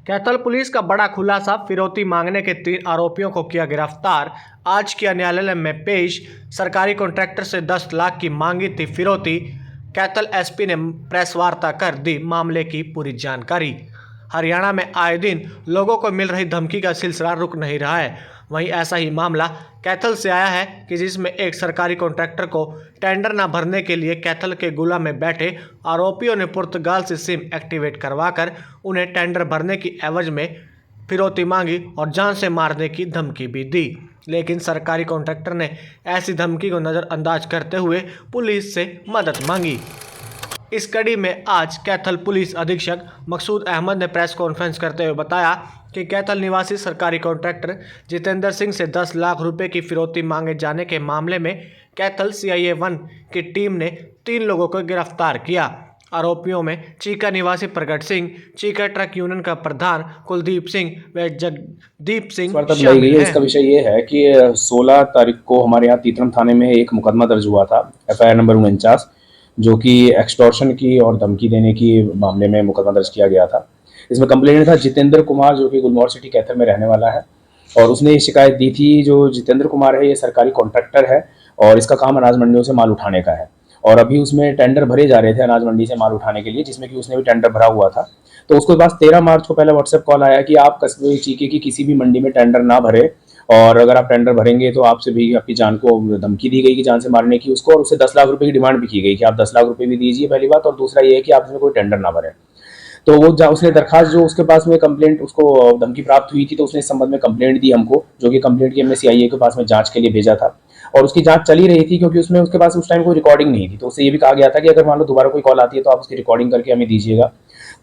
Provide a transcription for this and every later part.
Kaithal police का बड़ा खुलासा। फिरौती मांगने के 3 आरोपियों को किया गिरफ्तार। आज किया न्यायालय में पेश। सरकारी कॉन्ट्रैक्टर से 10 लाख की मांगी थी फिरौती। कैथल एसपी ने प्रेस वार्ता कर दी मामले की पूरी जानकारी। हरियाणा में आए दिन लोगों को मिल रही धमकी का सिलसिला रुक नहीं रहा है। वहीं ऐसा ही मामला कैथल से आया है कि जिसमें एक सरकारी कॉन्ट्रैक्टर को टेंडर न भरने के लिए कैथल के गुला में बैठे आरोपियों ने पुर्तगाल से सिम एक्टिवेट करवाकर उन्हें टेंडर भरने की एवज में फिरौती मांगी और जान से मारने की धमकी भी दी। लेकिन सरकारी कॉन्ट्रैक्टर ने ऐसी धमकी को नज़रअंदाज करते हुए पुलिस से मदद मांगी। इस कड़ी में आज कैथल पुलिस अधीक्षक मकसूद अहमद ने प्रेस कॉन्फ्रेंस करते हुए बताया कि कैथल निवासी सरकारी कॉन्ट्रैक्टर जितेंद्र सिंह से 10 लाख रुपए की फिरौती मांगे जाने के मामले में कैथल CIA 1 की टीम ने 3 लोगों को गिरफ्तार किया। आरोपियों में चीका निवासी प्रगट सिंह, चीका ट्रक यूनियन का प्रधान कुलदीप सिंह व जगदीप सिंह शामिल हैं। इसका विषय ये है कि 16 तारीख को हमारे यहाँ तीतरम थाने में एक मुकदमा दर्ज हुआ था, FIR नंबर 49, जो कि एक्सटॉर्शन की और धमकी देने की मामले में मुकदमा दर्ज किया गया था। इसमें कंप्लेंट था जितेंद्र कुमार, जो कि गुलमोहर सिटी कैथल में रहने वाला है, और उसने ये शिकायत दी थी। जो जितेंद्र कुमार है ये सरकारी कॉन्ट्रैक्टर है और इसका काम अनाज मंडियों से माल उठाने का है, और अभी उसमें टेंडर भरे जा रहे थे अनाज मंडी से माल उठाने के लिए, जिसमें कि उसने भी टेंडर भरा हुआ था। तो उसके पास 13 मार्च को पहले व्हाट्सएप कॉल आया कि आप कस्बे चीके की किसी भी मंडी में टेंडर ना भरे, और अगर आप टेंडर भरेंगे तो आपसे भी आपकी जान को धमकी दी गई कि जान से मारने की उसको, और उससे 10 लाख रुपए की डिमांड भी की गई कि आप 10 लाख रुपए भी दीजिए, पहली बात, और दूसरा ये है कि आप इसमें कोई टेंडर ना भरें। तो वो उसने दरखास्त, जो उसके पास में कंप्लेंट, उसको धमकी प्राप्त हुई थी, तो उसने इस संबंध में कंप्लेंट दी हमको, जो कि कंप्लेंट की हमने CIA के पास में जांच के लिए भेजा था, और उसकी जांच चली रही थी क्योंकि उसमें उसके पास उस टाइम कोई रिकॉर्डिंग नहीं थी। तो उससे ये भी कहा गया था कि अगर मान लो दोबारा कोई कॉल आती है तो आप उसकी रिकॉर्डिंग करके हमें दीजिएगा।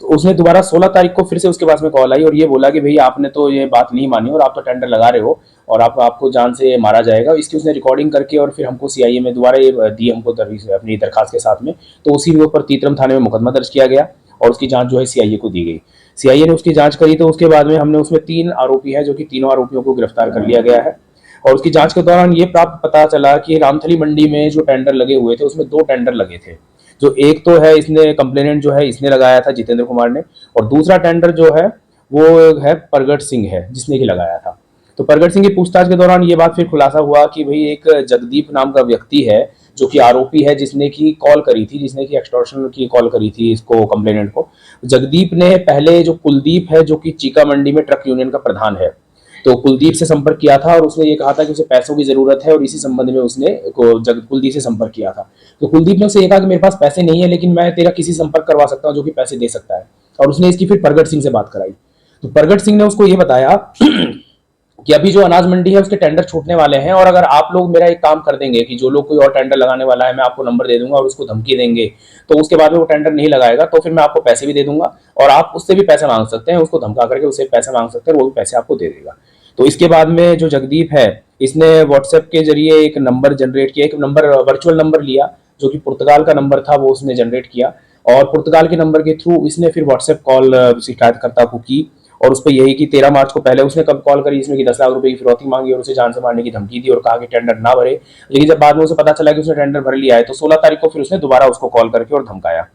तो उसने दोबारा 16 तारीख को फिर से उसके पास में कॉल आई और ये बोला कि भाई आपने तो ये बात नहीं मानी और आप तो टेंडर लगा रहे हो और आपको जान से मारा जाएगा। इसकी उसने रिकॉर्डिंग करके और फिर हमको CIA में दोबारा ये दी हमको अपनी दरखास्त के साथ में। तो उसी के ऊपर तीतरम थाने में मुकदमा दर्ज किया गया और उसकी जांच जो है CIA को दी गई। CIA ने उसकी जांच करी, तो उसके बाद में हमने उसमें 3 आरोपी हैं, जो कि तीनों आरोपियों को गिरफ्तार कर लिया गया है। और उसकी जांच के दौरान ये प्राप्त पता चला कि रामथली मंडी में जो टेंडर लगे हुए थे उसमें 2 टेंडर लगे थे। जो एक तो है इसने कंप्लेनेंट जो है इसने लगाया था जितेंद्र कुमार ने, और दूसरा टेंडर जो है वो है प्रगट सिंह है जिसने कि लगाया था। तो प्रगट सिंह की पूछताछ के दौरान ये बात फिर खुलासा हुआ कि भाई एक जगदीप नाम का व्यक्ति है जो कि आरोपी है, जिसने की कॉल करी थी, जिसने की एक्सटॉर्शन की कॉल करी थी इसको, कंप्लेनेंट को। जगदीप ने पहले जो कुलदीप है, जो कि चीका मंडी में ट्रक यूनियन का प्रधान है, तो कुलदीप से संपर्क किया था और उसने ये कहा था कि उसे पैसों की जरूरत है, और इसी संबंध में उसने कुलदीप से संपर्क किया था। तो कुलदीप ने उसे ये कहा कि मेरे पास पैसे नहीं है, लेकिन मैं तेरा किसी संपर्क करवा सकता हूँ जो कि पैसे दे सकता है, और उसने इसकी फिर प्रगट सिंह से बात कराई। तो प्रगट सिंह ने उसको ये बताया कि अभी जो अनाज मंडी है उसके टेंडर छूटने वाले हैं, और अगर आप लोग मेरा एक काम कर देंगे कि जो लोग कोई और टेंडर लगाने वाला है मैं आपको नंबर दे दूंगा और उसको धमकी देंगे, तो उसके बाद में वो टेंडर नहीं लगाएगा, तो फिर मैं आपको पैसे भी दे दूंगा और आप उससे भी पैसे मांग सकते हैं, उसको धमका करके उससे पैसे मांग सकते हैं और वो भी पैसे आपको दे देगा। तो इसके बाद में जो जगदीप है इसने व्हाट्सएप के जरिए एक नंबर जनरेट किया, एक नंबर वर्चुअल नंबर लिया जो कि पुर्तगाल का नंबर था, वो उसने जनरेट किया, और पुर्तगाल के नंबर के थ्रू इसने फिर व्हाट्सएप कॉल शिकायतकर्ता को की, और उस पर यही कि 13 मार्च को पहले उसने कब कॉल करी, इसमें कि 10 लाख रुपए की फिरौती मांगी और उसे जान से मारने की धमकी दी और कहा कि टेंडर ना भरे। लेकिन जब बाद में उसे पता चला कि उसने टेंडर भर लिया है, तो 16 तारीख को फिर उसने दोबारा उसको कॉल करके और धमकाया,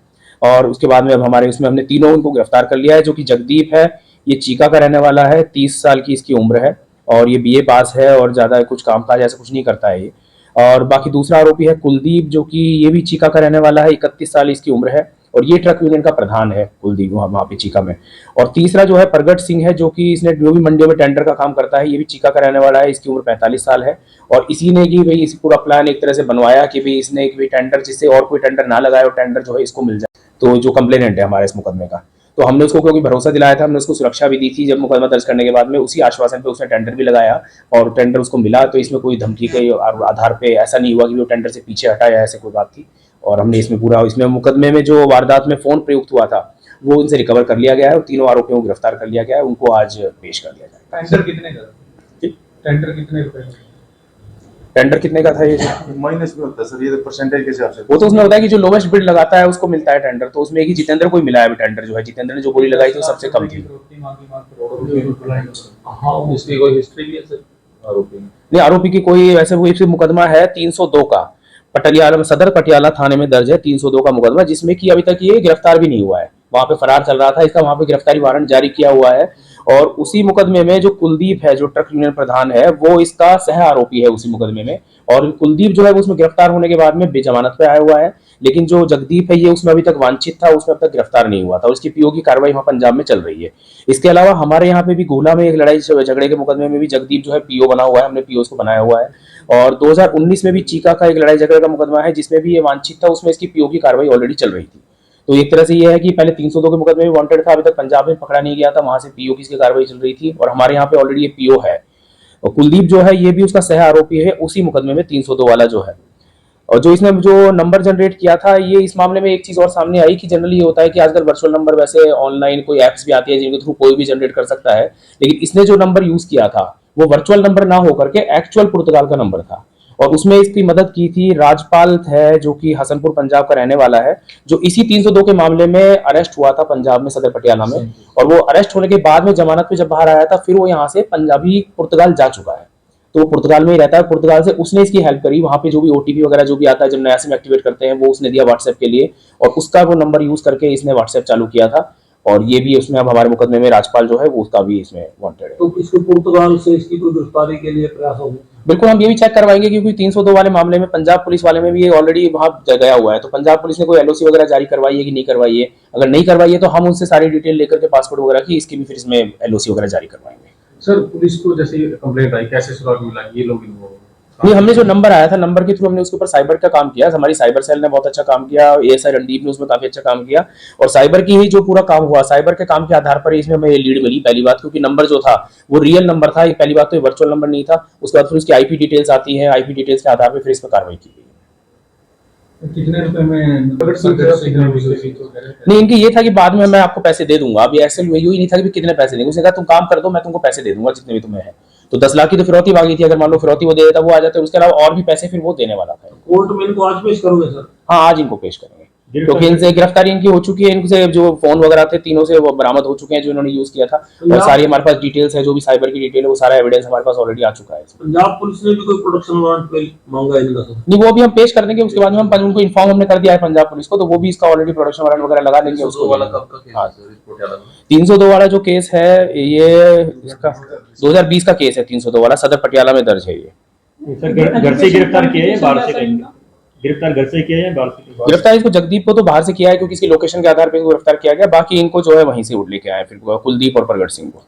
और उसके बाद में अब हमारे इसमें हमने तीनों उनको गिरफ्तार कर लिया है। जो कि जगदीप है ये चीका का रहने वाला है, 30 साल की इसकी उम्र है, और ये BA पास है और ज्यादा कुछ काम काज ऐसा कुछ नहीं करता है ये। और बाकी दूसरा आरोपी है कुलदीप, जो कि ये भी चीका का रहने वाला है, 31 साल इसकी उम्र है, और ये ट्रक यूनियन का प्रधान है कुलदीप वहाँ पे चीका में। और तीसरा जो है प्रगट सिंह है, जो कि इसने जो भी मंडियों में टेंडर का काम करता है, ये भी चीका का रहने वाला है, इसकी उम्र 45 साल है, और इसी ने कि भाई इस पूरा प्लान एक तरह से बनवाया कि भाई इसने एक भी टेंडर, जिससे और कोई टेंडर ना लगाए और टेंडर जो है इसको मिल जाए। तो जो कंप्लेनेंट है हमारे इस मुकदमे का, तो हमने उसको क्योंकि भरोसा दिलाया था, हमने उसको सुरक्षा भी दी थी। जब मुकदमा दर्ज करने के बाद में उसी आश्वासन पे उसने टेंडर भी लगाया और टेंडर उसको मिला, तो इसमें कोई धमकी के आधार पे ऐसा नहीं हुआ कि वो टेंडर से पीछे हटा या ऐसे कोई बात थी। और हमने इसमें पूरा, इसमें मुकदमे में जो वारदात में फोन प्रयुक्त हुआ था वो उनसे रिकवर कर लिया गया है और तीनों आरोपियों को गिरफ्तार कर लिया गया है, उनको आज पेश कर दिया जाएगा। टेंडर कितने का था ये माइनस में होता है सर, ये परसेंटेज के हिसाब से। वो तो उसने बताया कि जो लोवेस्ट बिड लगाता है उसको मिलता है टेंडर, तो उसमें एक ही जितेंद्र को ही मिला है अभी टेंडर, जो है जितेंद्र ने जो बोली लगाई थी वो सबसे कम थी। हाँ, इसकी कोई हिस्ट्री भी है सर आरोपी? नहीं, आरोपी की कोई वैसे वो मुकदमा है 302 का, पटियाला सदर पटियाला थाने में दर्ज है 302 का मुकदमा, जिसमें कि अभी तक ये गिरफ्तार भी नहीं हुआ है। वहां पे फरार चल रहा था, इसका वहां पे गिरफ्तारी वारंट जारी किया हुआ है। और उसी मुकदमे में जो कुलदीप है, जो ट्रक यूनियन प्रधान है, वो इसका सह आरोपी है उसी मुकदमे में। और कुलदीप जो है वो उसमें गिरफ्तार होने के बाद में बेजमानत पे आया हुआ है, लेकिन जो जगदीप है ये उसमें अभी तक वांछित था, उसमें अब तक गिरफ्तार नहीं हुआ था। उसकी पीओ की कार्रवाई वहां पंजाब में चल रही है। इसके अलावा हमारे यहाँ पे भी गोला में एक लड़ाई झगड़े के मुकदमे में भी जगदीप जो है पीओ बना हुआ है, हमने पीओ को बनाया हुआ है। और 2019 में भी चीका का एक लड़ाई झगड़े का मुकदमा है, जिसमें भी ये वांछित था, उसमें इसकी पीओ की कार्रवाई ऑलरेडी चल रही थी। तो एक तरह से ये है कि पहले 302 के मुकदमे में वांटेड था, अभी तक पंजाब में पकड़ा नहीं गया था, वहां से पीओ की इसकी कार्रवाई चल रही थी, और हमारे यहाँ पे ऑलरेडी ये पीओ है। और कुलदीप जो है ये भी उसका सह आरोपी है उसी मुकदमे में 302 वाला जो है। और जो इसने जो नंबर जनरेट किया था, ये इस मामले में एक चीज और सामने आई कि जनरली ये होता है कि आजकल वर्चुअल नंबर वैसे ऑनलाइन कोई एप्स भी आती है जिनके थ्रू कोई भी जनरेट कर सकता है, लेकिन इसने जो नंबर यूज किया था वो वर्चुअल नंबर ना होकर के एक्चुअल पुर्तगाल का नंबर था। और उसमें इसकी मदद की थी राजपाल है, जो कि हसनपुर पंजाब का रहने वाला है, जो इसी 302 के मामले में अरेस्ट हुआ था पंजाब में, सदर पटियाला में। और वो अरेस्ट होने के बाद में जमानत पे जब बाहर आया था, फिर वो यहाँ से पंजाबी पुर्तगाल जा चुका है, तो वो पुर्तगाल में ही रहता है। पुर्तगाल से उसने इसकी हेल्प करी, वहां पे जो भी ओटीपी वगैरह जो भी आता है जब नया सिम एक्टिवेट करते हैं, वो उसने दिया व्हाट्सएप के लिए, और उसका वो नंबर यूज करके इसने व्हाट्सएप चालू किया था। और ये भी उसमें अब हमारे मुकदमे में राजपाल जो है वो उसका भी इसमें वांटेड है। तो इसको पुर्तगाल से इसकी कोई गिरफ्तारी के लिए प्रयास होगा? बिल्कुल, हम ये भी चेक करवाएंगे, क्योंकि 302 वाले मामले में पंजाब पुलिस वाले में भी ये ऑलरेडी वहां गया हुआ है। तो पंजाब पुलिस ने कोई एलओसी वगैरह जारी करवाई है कि नहीं करवाई है, अगर नहीं करवाई है तो हम उनसे सारी डिटेल लेकर के पासपोर्ट वगैरह की इसकी भी फिर इसमें एलओसी वगैरह जारी करवाएंगे। सर पुलिस को जैसे कंप्लेंट आई, कैसे सुराग मिला ये लोग नहीं, हमने जो नंबर आया था, नंबर के थ्रू हमने उसके ऊपर साइबर का काम किया। हमारी साइबर सेल ने बहुत अच्छा काम किया, एएसआई रणदीप ने उसमें काफी अच्छा काम किया, और साइबर की ही जो पूरा काम हुआ, साइबर के काम के आधार पर इसमें हमें लीड मिली। पहली बात, क्योंकि नंबर जो था वो रियल नंबर था, पहली बात तो ये वर्चुअल नंबर नहीं था। उसके बाद फिर उसकी आईपी डिटेल्स आती है, आईपी डिटेल्स के आधार पर फिर इस पर कार्रवाई की गई। कितने रुपए में नहीं, इनकी ये था कि बाद में मैं आपको पैसे दे दूंगा। अभी ऐसे यही नहीं था कि कितने पैसे देंगे, उसने कहा तुम काम कर दो, मैं तुमको पैसे दे दूंगा जितने भी तुम्हें है। तो 10 लाख की तो फिरौती मांगी थी, अगर मान लो फिरौती वो दे देता वो आ जाते, उसके अलावा और भी पैसे फिर वो देने वाला था। कोर्ट में इनको आज पेश करोगे सर? हाँ, आज इनको पेश करेंगे, क्योंकि इनसे गिरफ्तारी इनकी हो चुकी है। इनसे जो फोन वगैरह थे तीनों से वो बरामद हो चुके हैं जो इन्होंने यूज किया था, और सारी हमारे पास डिटेल्स है, जो भी साइबर की डिटेल है वो सारा एविडेंस हमारे पास ऑलरेडी आ चुका है। पंजाब पुलिस ने भी कोई प्रोडक्शन वारंट मांगा है इनका सर? नहीं, वो भी हम पेश कर देंगे। उसके बाद में हम उनको इन्फॉर्म हमने कर दिया है पंजाब पुलिस को, तो वो भी इसका ऑलरेडी प्रोडक्शन वारंट वगैरह लगा देंगे उसको। 302 वाला जो केस है ये इसका 2020 का केस है, 302 वाला सदर पटियाला में दर्ज है। ये घर से गिरफ्तार किया है, बाहर से करेंगे? गिरफ्तार घर से किया है, बाहर से? गिरफ्तार इसको जगदीप को तो बाहर से किया है, क्योंकि इसकी लोकेशन के आधार पर इसको गिरफ्तार किया गया। बाकी इनको जो है वहीं से उठ लेके आए फिर कुलदीप और प्रगट सिंह को।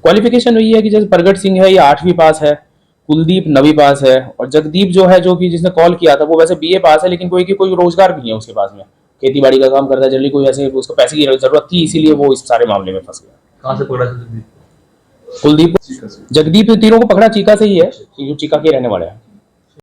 क्वालिफिकेशन वही है कि जैसे प्रगट सिंह है ये 8वीं पास है, कुलदीप 9वीं पास है, और जगदीप जो है जो कि जिसने कॉल किया था वो वैसे बीए पास है, लेकिन कोई रोजगार भी नहीं है उसके पास में, खेती बाड़ी का काम करता है जनरली, कोई ऐसे उसको पैसे की जरूरत थी, इसीलिए वो इस सारे मामले में फंस गया। कहां से पकड़ा जगदीप? कुलदीप जगदीप तीनों को पकड़ा चीका से ही है, जो चीका के रहने वाले हैं।